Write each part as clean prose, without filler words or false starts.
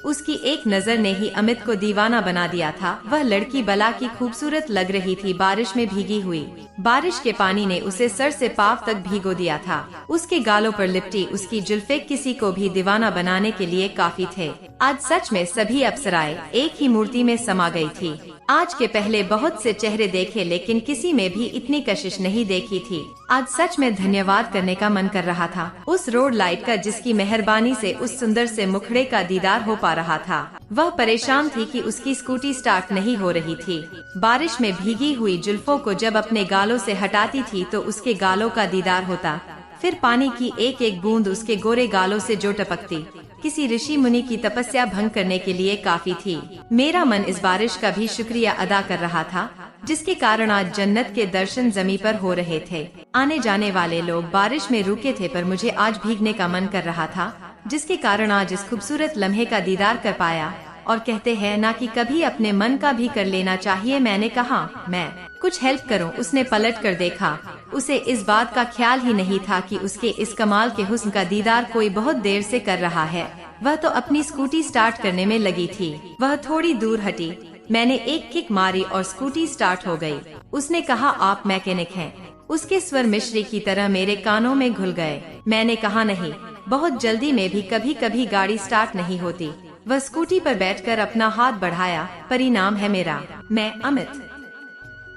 उसकी एक नजर ने ही अमित को दीवाना बना दिया था। वह लड़की बला की खूबसूरत लग रही थी, बारिश में भीगी हुई। बारिश के पानी ने उसे सर से पांव तक भिगो दिया था। उसके गालों पर लिपटी उसकी जुल्फे किसी को भी दीवाना बनाने के लिए काफी थे। आज सच में सभी अप्सराएं एक ही मूर्ति में समा गई थी। आज के पहले बहुत से चेहरे देखे, लेकिन किसी में भी इतनी कशिश नहीं देखी थी। आज सच में धन्यवाद करने का मन कर रहा था उस रोड लाइट का, जिसकी मेहरबानी से उस सुंदर से मुखड़े का दीदार हो पा रहा था। वह परेशान थी कि उसकी स्कूटी स्टार्ट नहीं हो रही थी। बारिश में भीगी हुई जुल्फों को जब अपने गालों से हटाती थी तो उसके गालों का दीदार होता। फिर पानी की एक एक बूंद उसके गोरे गालों से जो टपकती, किसी ऋषि मुनि की तपस्या भंग करने के लिए काफी थी। मेरा मन इस बारिश का भी शुक्रिया अदा कर रहा था, जिसके कारण आज जन्नत के दर्शन जमी पर हो रहे थे। आने जाने वाले लोग बारिश में रुके थे, पर मुझे आज भीगने का मन कर रहा था, जिसके कारण आज इस खूबसूरत लम्हे का दीदार कर पाया। और कहते हैं ना कि कभी अपने मन का भी कर लेना चाहिए। मैंने कहा मैं कुछ हेल्प करूं। उसने पलट कर देखा। उसे इस बात का ख्याल ही नहीं था कि उसके इस कमाल के हुस्न का दीदार कोई बहुत देर से कर रहा है। वह तो अपनी स्कूटी स्टार्ट करने में लगी थी। वह थोड़ी दूर हटी। मैंने एक किक मारी और स्कूटी स्टार्ट हो गई। उसने कहा, आप मैकेनिक हैं? उसके स्वर मिश्री की तरह मेरे कानों में घुल गए। मैंने कहा, नहीं, बहुत जल्दी में भी कभी कभी गाड़ी स्टार्ट नहीं होती। वह स्कूटी पर बैठकर अपना हाथ बढ़ाया। परिणाम है मेरा, मैं अमित।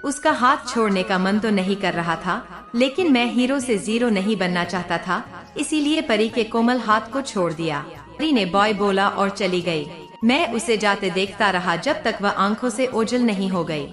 उसका हाथ छोड़ने का मन तो नहीं कर रहा था, लेकिन मैं हीरो से जीरो नहीं बनना चाहता था, इसीलिए परी के कोमल हाथ को छोड़ दिया। परी ने बॉय बोला और चली गई। मैं उसे जाते देखता रहा जब तक वह आंखों से ओझल नहीं हो गई।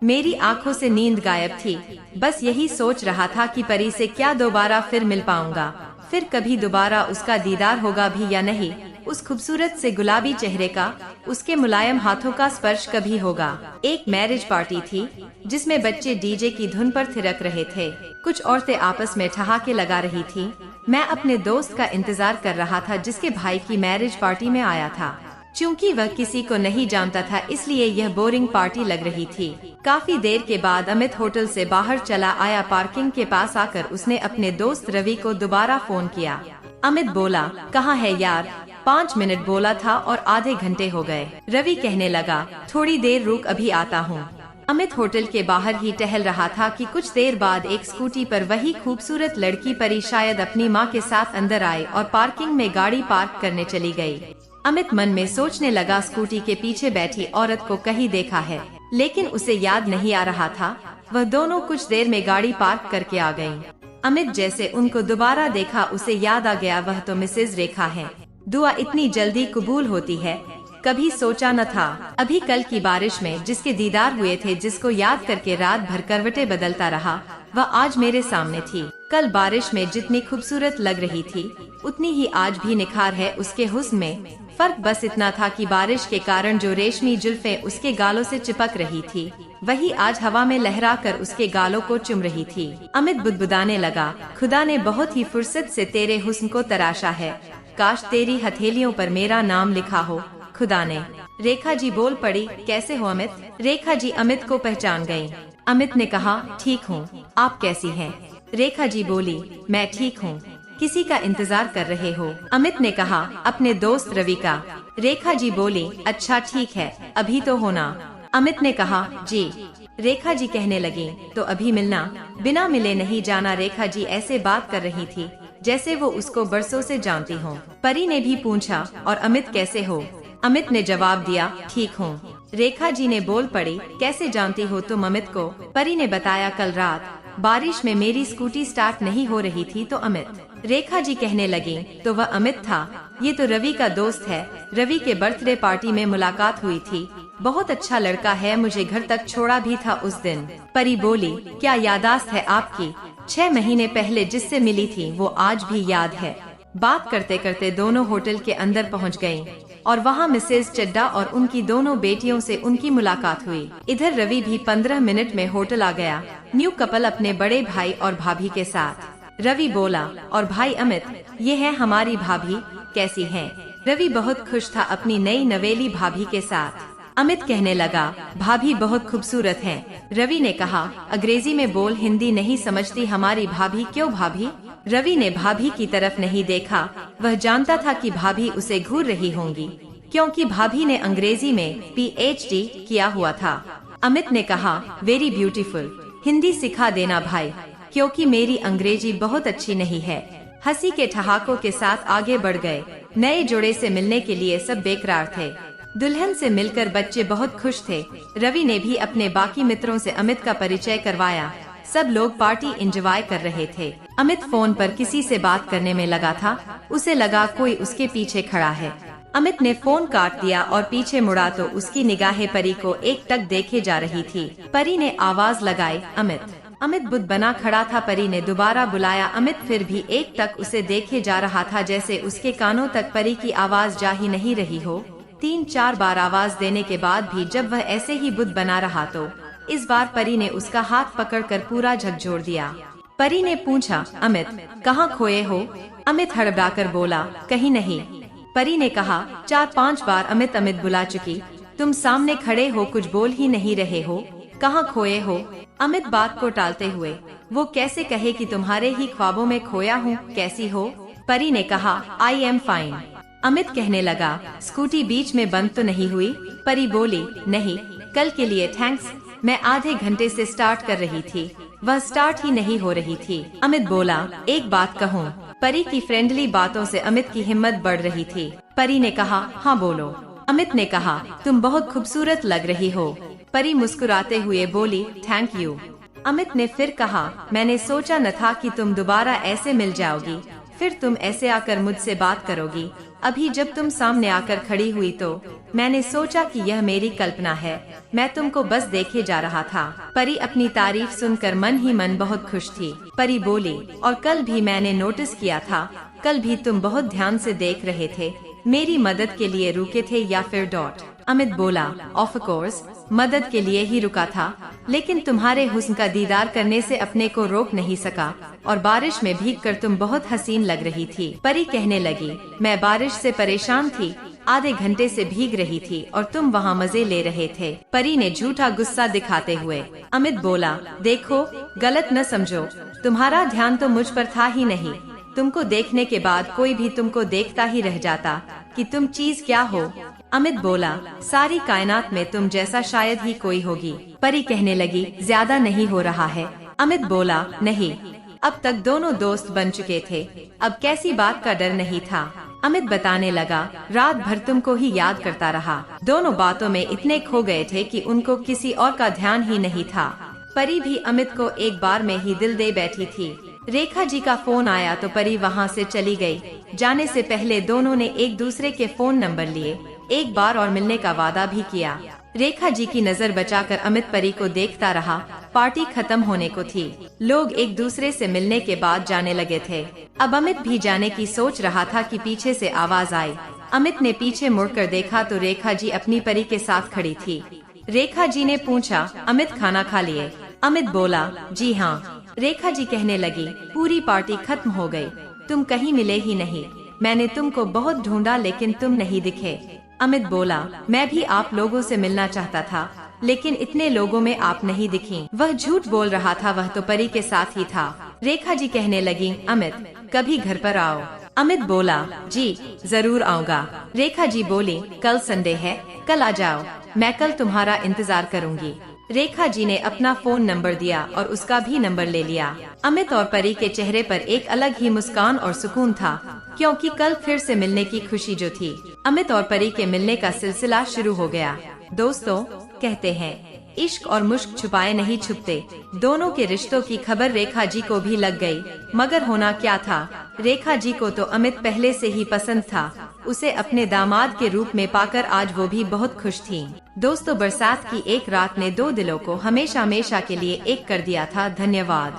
मेरी आंखों से नींद गायब थी। बस यही सोच रहा था कि परी से क्या दोबारा फिर मिल पाऊंगा, फिर कभी दोबारा उसका दीदार होगा भी या नहीं। उस खूबसूरत से गुलाबी चेहरे का, उसके मुलायम हाथों का स्पर्श कभी होगा। एक मैरिज पार्टी थी जिसमें बच्चे डीजे की धुन पर थिरक रहे थे। कुछ औरतें आपस में ठहाके लगा रही थी। मैं अपने दोस्त का इंतजार कर रहा था, जिसके भाई की मैरिज पार्टी में आया था। चूँकि वह किसी को नहीं जानता था, इसलिए यह बोरिंग पार्टी लग रही थी। काफी देर के बाद अमित होटल से बाहर चला आया। पार्किंग के पास आकर उसने अपने दोस्त रवि को दोबारा फोन किया। अमित बोला, कहाँ है यार? 5 मिनट बोला था और आधे घंटे हो गए। रवि कहने लगा, थोड़ी देर रुक, अभी आता हूँ। अमित होटल के बाहर ही टहल रहा था कि कुछ देर बाद एक स्कूटी पर वही खूबसूरत लड़की परी शायद अपनी माँ के साथ अंदर आई और पार्किंग में गाड़ी पार्क करने चली गई। अमित मन में सोचने लगा, स्कूटी के पीछे बैठी औरत को कहीं देखा है, लेकिन उसे याद नहीं आ रहा था। वह दोनों कुछ देर में गाड़ी पार्क करके आ गयी। अमित जैसे उनको दोबारा देखा, उसे याद आ गया, वह तो मिसेज रेखा है। दुआ इतनी जल्दी कबूल होती है, कभी सोचा न था। अभी कल की बारिश में जिसके दीदार हुए थे, जिसको याद करके रात भर करवटें बदलता रहा, वह आज मेरे सामने थी। कल बारिश में जितनी खूबसूरत लग रही थी, उतनी ही आज भी निखार है उसके हुस्न में। फर्क बस इतना था कि बारिश के कारण जो रेशमी जुल्फें उसके गालों से चिपक रही थी, वही आज हवा में लहरा कर उसके गालों को चुम रही थी। अमित बुदबुदाने लगा, खुदा ने बहुत ही फुर्सत से तेरे हुस्न को तराशा है। काश तेरी हथेलियों पर मेरा नाम लिखा हो खुदा ने। रेखा जी बोल पड़ी, कैसे हो अमित? रेखा जी अमित को पहचान गयी। अमित ने कहा, ठीक हूँ, आप कैसी हैं? रेखा जी बोली, मैं ठीक हूँ। किसी का इंतजार कर रहे हो? अमित ने कहा, अपने दोस्त रवि का। रेखा जी बोली, अच्छा ठीक है, अभी तो होना। अमित ने कहा, जी। रेखा जी कहने लगी, तो अभी मिलना, बिना मिले नहीं जाना। रेखा जी ऐसे बात कर रही थी जैसे वो उसको बरसों से जानती हो। परी ने भी पूछा, और अमित कैसे हो? अमित ने जवाब दिया, ठीक हूँ। रेखा जी ने बोल पड़ी, कैसे जानती हो तुम अमित को? परी ने बताया, कल रात बारिश में मेरी स्कूटी स्टार्ट नहीं हो रही थी तो अमित। रेखा जी कहने लगी, तो वह अमित था। ये तो रवि का दोस्त है। रवि के बर्थडे पार्टी में मुलाकात हुई थी। बहुत अच्छा लड़का है, मुझे घर तक छोड़ा भी था उस दिन। परी बोली, क्या यादाश्त है आपकी? 6 महीने पहले जिससे मिली थी वो आज भी याद है। बात करते करते दोनों होटल के अंदर पहुंच गयी और वहां मिसेज चड्डा और उनकी दोनों बेटियों से उनकी मुलाकात हुई। इधर रवि भी 15 मिनट में होटल आ गया। न्यू कपल अपने बड़े भाई और भाभी के साथ। रवि बोला, और भाई अमित, ये है हमारी भाभी, कैसी हैं? रवि बहुत खुश था अपनी नई नवेली भाभी के साथ। अमित कहने लगा, भाभी बहुत खूबसूरत हैं। रवि ने कहा, अंग्रेजी में बोल, हिंदी नहीं समझती हमारी भाभी? क्यों भाभी? रवि ने भाभी की तरफ नहीं देखा। वह जानता था कि भाभी उसे घूर रही होंगी। क्योंकि भाभी ने अंग्रेजी में PhD किया हुआ था। अमित ने कहा, वेरी ब्यूटीफुल, हिंदी सिखा देना भाई, क्योंकि मेरी अंग्रेजी बहुत अच्छी नहीं है। हंसी के ठहाकों के साथ आगे बढ़ गए। नए जोड़े से मिलने के लिए सब बेकरार थे। दुल्हन से मिलकर बच्चे बहुत खुश थे। रवि ने भी अपने बाकी मित्रों से अमित का परिचय करवाया। सब लोग पार्टी एंजॉय कर रहे थे। अमित फोन पर किसी से बात करने में लगा था। उसे लगा कोई उसके पीछे खड़ा है। अमित ने फोन काट दिया और पीछे मुड़ा तो उसकी निगाहें परी को एकटक देखे जा रही थी। परी ने आवाज लगाई, अमित। अमित बुद्ध बना खड़ा था। परी ने दोबारा बुलाया। अमित फिर भी एकटक उसे देखे जा रहा था, जैसे उसके कानों तक परी की आवाज जा ही नहीं रही हो। 3-4 बार आवाज देने के बाद भी जब वह ऐसे ही बुद्ध बना रहा तो इस बार परी ने उसका हाथ पकड़कर पूरा झकझोर दिया। परी ने पूछा, अमित कहाँ खोए हो? अमित हड़बड़ाकर बोला, कहीं नहीं। परी ने कहा, 4-5 बार अमित अमित बुला चुकी, तुम सामने खड़े हो, कुछ बोल ही नहीं रहे हो, कहाँ खोए हो? अमित बात को टालते हुए, वो कैसे कहे कि तुम्हारे ही ख्वाबों में खोया हूँ, कैसी हो? परी ने कहा, आई एम फाइन। अमित कहने लगा, स्कूटी बीच में बंद तो नहीं हुई? परी बोली, नहीं, कल के लिए थैंक्स, मैं आधे घंटे से स्टार्ट कर रही थी, वह स्टार्ट ही नहीं हो रही थी। अमित बोला, एक बात कहूँ? परी की फ्रेंडली बातों से अमित की हिम्मत बढ़ रही थी। परी ने कहा, हाँ बोलो। अमित ने कहा, तुम बहुत खूबसूरत लग रही हो। परी मुस्कुराते हुए बोली, थैंक यू। अमित ने फिर कहा, मैंने सोचा न था कि तुम दोबारा ऐसे मिल जाओगी, फिर तुम ऐसे आकर मुझसे बात करोगी। अभी जब तुम सामने आकर खड़ी हुई तो मैंने सोचा कि यह मेरी कल्पना है, मैं तुमको बस देखे जा रहा था। परी अपनी तारीफ सुनकर मन ही मन बहुत खुश थी। परी बोली, और कल भी मैंने नोटिस किया था, कल भी तुम बहुत ध्यान से देख रहे थे, मेरी मदद के लिए रुके थे या फिर डॉट? अमित बोला, ऑफ कोर्स मदद के लिए ही रुका था, लेकिन तुम्हारे हुस्न का दीदार करने से अपने को रोक नहीं सका, और बारिश में भीगकर तुम बहुत हसीन लग रही थी। परी कहने लगी, मैं बारिश से परेशान थी, आधे घंटे से भीग रही थी और तुम वहाँ मजे ले रहे थे। परी ने झूठा गुस्सा दिखाते हुए। अमित बोला, देखो गलत न समझो, तुम्हारा ध्यान तो मुझ पर था ही नहीं, तुमको देखने के बाद कोई भी तुमको देखता ही रह जाता कि तुम चीज क्या हो। अमित बोला, सारी कायनात में तुम जैसा शायद ही कोई होगी। परी कहने लगी, ज्यादा नहीं हो रहा है? अमित बोला, नहीं, अब तक दोनों दोस्त बन चुके थे, अब कैसी बात का डर नहीं था। अमित बताने लगा, रात भर तुमको ही याद करता रहा, दोनों बातों में इतने खो गए थे कि उनको किसी और का ध्यान ही नहीं था। परी भी अमित को एक बार में ही दिल दे बैठी थी। रेखा जी का फोन आया तो परी वहाँ से चली गई। जाने से पहले दोनों ने एक दूसरे के फोन नंबर लिए, एक बार और मिलने का वादा भी किया। रेखा जी की नजर बचाकर अमित परी को देखता रहा। पार्टी खत्म होने को थी, लोग एक दूसरे से मिलने के बाद जाने लगे थे। अब अमित भी जाने की सोच रहा था कि पीछे से आवाज आई। अमित ने पीछे मुड़कर देखा तो रेखा जी अपनी परी के साथ खड़ी थी। रेखा जी ने पूछा, अमित खाना खा लिए? अमित बोला, जी हाँ। रेखा जी कहने लगी, पूरी पार्टी खत्म हो गई, तुम कहीं मिले ही नहीं, मैंने तुमको बहुत ढूंढा लेकिन तुम नहीं दिखे। अमित बोला, मैं भी आप लोगों से मिलना चाहता था, लेकिन इतने लोगों में आप नहीं दिखी। वह झूठ बोल रहा था, वह तो परी के साथ ही था। रेखा जी कहने लगी, अमित कभी घर पर आओ। अमित बोला, जी जरूर आऊँगा। रेखा जी बोली, कल संडे है, कल आ जाओ, मैं कल तुम्हारा इंतजार करूँगी। रेखा जी ने अपना फोन नंबर दिया और उसका भी नंबर ले लिया। अमित और परी के चेहरे पर एक अलग ही मुस्कान और सुकून था, क्योंकि कल फिर से मिलने की खुशी जो थी। अमित और परी के मिलने का सिलसिला शुरू हो गया। दोस्तों, कहते हैं इश्क और मुश्क छुपाए नहीं छुपते। दोनों के रिश्तों की खबर रेखा जी को भी लग गई, मगर होना क्या था, रेखा जी को तो अमित पहले से ही पसंद था। उसे अपने दामाद के रूप में पाकर आज वो भी बहुत खुश थीं। दोस्तों, बरसात की एक रात ने दो दिलों को हमेशा हमेशा के लिए एक कर दिया था। धन्यवाद।